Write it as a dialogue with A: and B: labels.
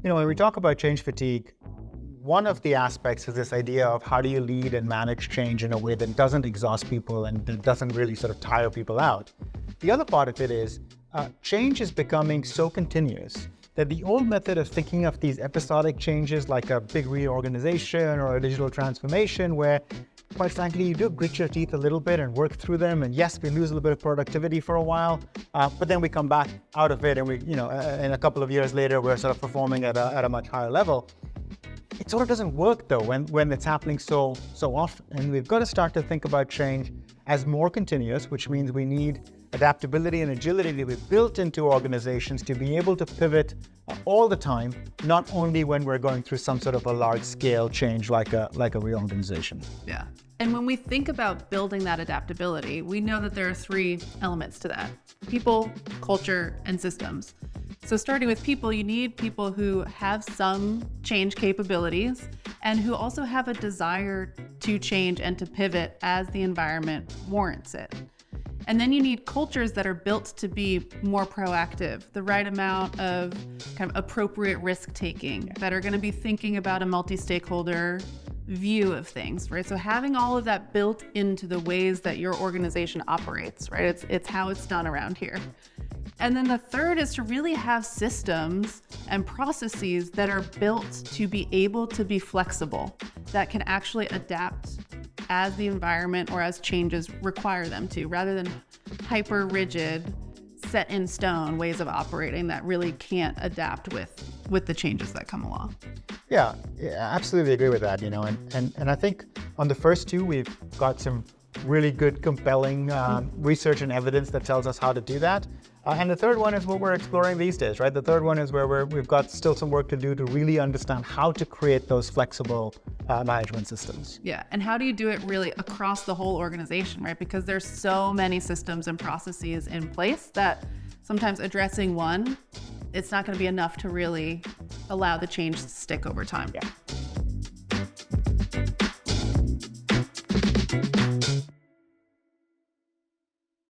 A: When we talk about change fatigue, one of the aspects is this idea of how do you lead and manage change in a way that doesn't exhaust people and that doesn't really sort of tire people out. The other part of it is change is becoming so continuous that the old method of thinking of these episodic changes like a big reorganization or a digital transformation where, quite frankly, you do grit your teeth a little bit and work through them. And yes, we lose a little bit of productivity for a while, but then we come back out of it and we, in a couple of years later, we're sort of performing at a much higher level. It sort of doesn't work though when it's happening so often. And we've got to start to think about change as more continuous, which means we need adaptability and agility to be built into organizations to be able to pivot all the time, not only when we're going through some sort of a large scale change like a reorganization.
B: Yeah. And when we think about building that adaptability, we know that there are three elements to that: people, culture, and systems. So starting with people, you need people who have some change capabilities and who also have a desire to change and to pivot as the environment warrants it. And then you need cultures that are built to be more proactive, the right amount of kind of appropriate risk-taking, that are going to be thinking about a multi-stakeholder view of things, right? So having all of that built into the ways that your organization operates, right? It's how it's done around here. And then the third is to really have systems and processes that are built to be able to be flexible, that can actually adapt as the environment or as changes require them to, rather than hyper rigid, set in stone ways of operating that really can't adapt with the changes that come along.
A: Yeah, absolutely agree with that, and I think on the first two, we've got some really good, compelling research and evidence that tells us how to do that. And the third one is what we're exploring these days, right? The third one is where we've got still some work to do to really understand how to create those flexible management systems.
B: Yeah, and how do you do it really across the whole organization, right? Because there's so many systems and processes in place that sometimes addressing one, it's not going to be enough to really allow the change to stick over time.
A: Yeah.